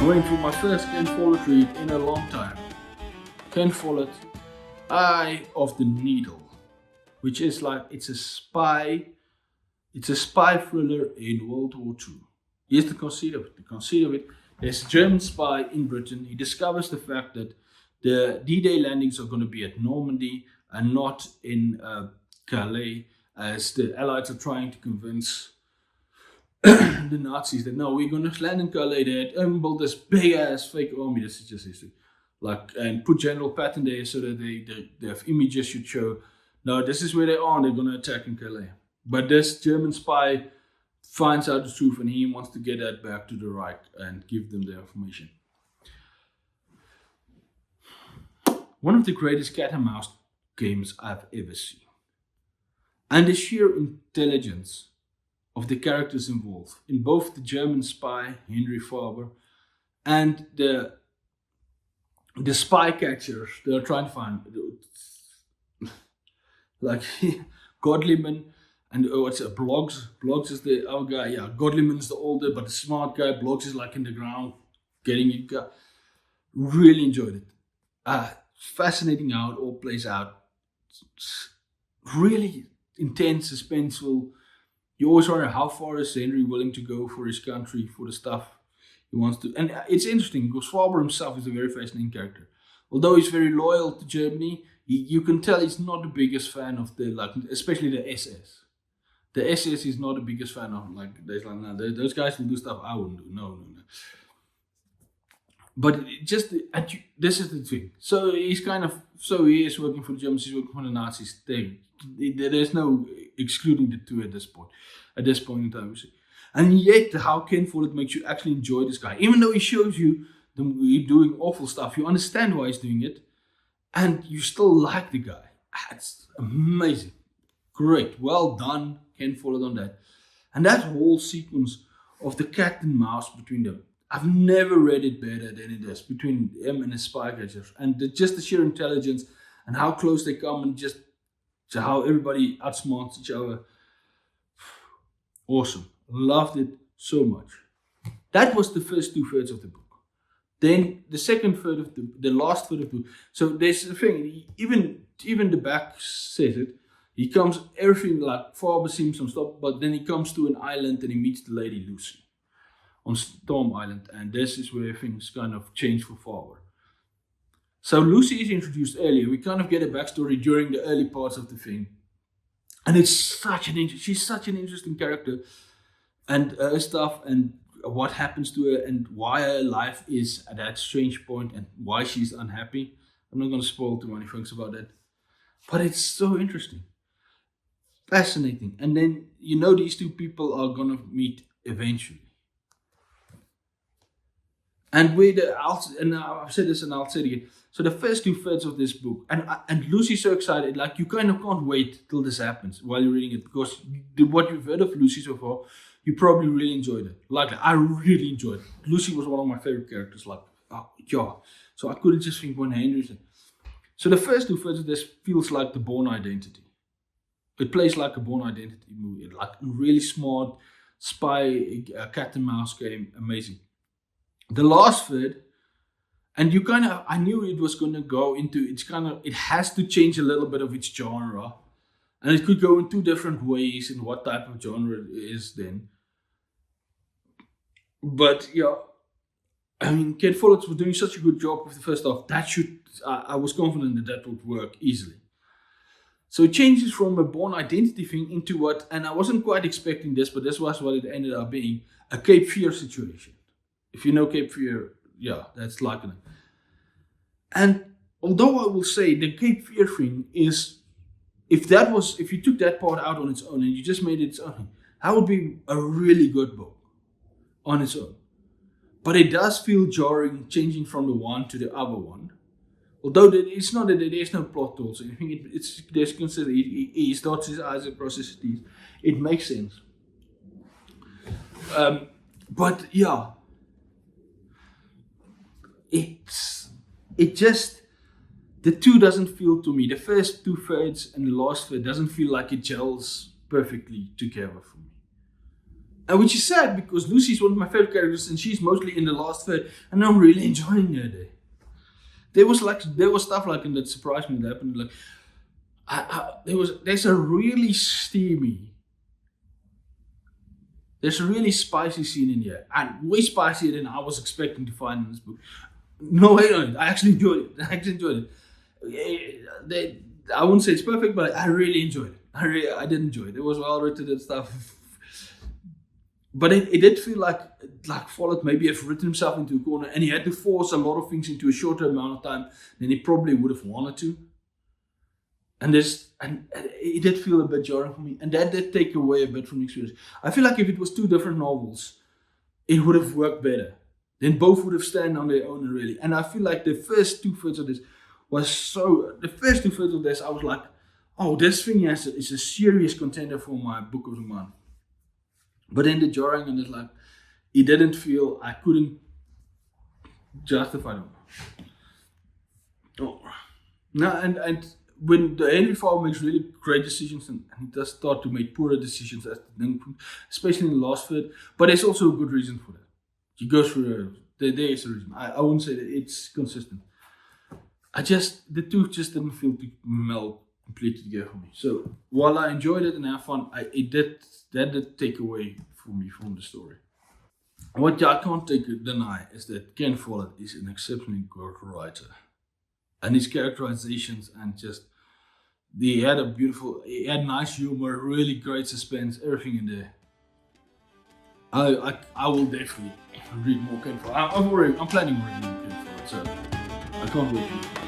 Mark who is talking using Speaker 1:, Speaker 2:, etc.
Speaker 1: Going for my first Ken Follett read in a long time. Ken Follett, Eye of the Needle, which is like it's a spy thriller in World War II. Here's the conceit of it. The conceit of it: there's a German spy in Britain. He discovers the fact that the D-Day landings are going to be at Normandy and not in Calais, as the Allies are trying to convince the Nazis that no, we're going to land in Calais. They had built this big ass fake army. This is just history. And put General Patton there so that they have images should show, no, this is where they are. They're going to attack in Calais. But this German spy finds out the truth, and he wants to get that back to the Reich and give them the information. One of the greatest cat and mouse games I've ever seen. And the sheer intelligence of the characters involved in both the German spy, Henry Faber, and the spy catchers they're trying to find. Like Godliman and Bloggs. Bloggs is the other guy. Yeah, Godliman's the older but the smart guy. Bloggs is like in the ground getting it. Really enjoyed it. Fascinating how it all plays out. Really intense, suspenseful. You always wonder how far is Henry willing to go for his country, for the stuff he wants to. And it's interesting because Faber himself is a very fascinating character. Although he's very loyal to Germany, you can tell he's not the biggest fan of especially the SS. The SS he's not the biggest fan of. Those guys will do stuff I wouldn't do. No. But this is the thing. So he is working for the Germans, he's working for the Nazis. There's no excluding the two at this point in time. And yet, how Ken Follett makes you actually enjoy this guy. Even though he shows you he's doing awful stuff, you understand why he's doing it, and you still like the guy. It's amazing. Great. Well done, Ken Follett, on that. And that whole sequence of the cat and mouse between them, I've never read it better than it is, between him and his spy catchers. And just the sheer intelligence and how close they come and just how everybody outsmarts each other. Awesome. Loved it so much. That was the first 2/3 of the book. Then the second third of the last third of the book. So there's the thing, even the back says it. He comes, everything like Faber seems some stuff, but then he comes to an island and he meets the lady Lucy on Storm Island, and this is where things kind of change for Faber. So Lucy is introduced earlier. We kind of get a backstory during the early parts of the thing, and she's such an interesting character, and her stuff and what happens to her and why her life is at that strange point and why she's unhappy. I'm not going to spoil too many things about that, but it's so interesting, fascinating, and then these two people are going to meet eventually. And I've said this and I'll say it again. So the first 2/3 of this book, and Lucy's so excited, like you kind of can't wait till this happens while you're reading it, because what you've heard of Lucy so far, you probably really enjoyed it. Like I really enjoyed it. Lucy was one of my favorite characters. So I couldn't just think when Henry said. So the first 2/3 of this feels like the Bourne Identity. It plays like a Bourne Identity movie, like a really smart spy cat and mouse game, amazing. The last third, and I knew it was going to go into, it has to change a little bit of its genre, and it could go in two different ways in what type of genre it is then. But Ken Follett was doing such a good job with the first half. I was confident that would work easily. So it changes from a Bourne Identity thing into what, and I wasn't quite expecting this, but this was what it ended up being, a Cape Fear situation. If you know Cape Fear, that's like it. And although I will say the Cape Fear thing is, if you took that part out on its own and you just made it its own, that would be a really good book on its own. But it does feel jarring changing from the one to the other one. Although it's not that there's no plot holes. I think there's considered he starts his eyes and processes these. It makes sense. But yeah. It just, the two doesn't feel to me, the first 2/3 and the last third doesn't feel like it gels perfectly together for me. And which is sad because Lucy's one of my favorite characters and she's mostly in the last third and I'm really enjoying her there. There was stuff like that surprised me that happened. Like there's a really spicy scene in here, and way spicier than I was expecting to find in this book. No hate on it. I actually enjoyed it. I wouldn't say it's perfect, but I really enjoyed it. I did enjoy it. It was well written and stuff. But it did feel like Follett maybe have written himself into a corner and he had to force a lot of things into a shorter amount of time than he probably would have wanted to. And it did feel a bit jarring for me. And that did take away a bit from the experience. I feel like if it was two different novels, it would have worked better. Then both would have stand on their own really. And I feel like the first 2/3 of this I was like, oh, this thing is a serious contender for my book of the month. But then the jarring and it's like, it didn't feel, I couldn't justify them. Oh. No, and when the Henry Fowler makes really great decisions and he does start to make poorer decisions, especially in the last third, but there's also a good reason for that. He goes through, there is a reason. I wouldn't say that it's consistent. The two just didn't feel to meld completely together for me. So while I enjoyed it and had fun, that did take away for me from the story. What I can't deny is that Ken Follett is an exceptionally good writer. And his characterizations and just, he had nice humor, really great suspense, everything in there. I will definitely read more Ken Follett. I'm planning on reading more Ken Follett, so I can't wait.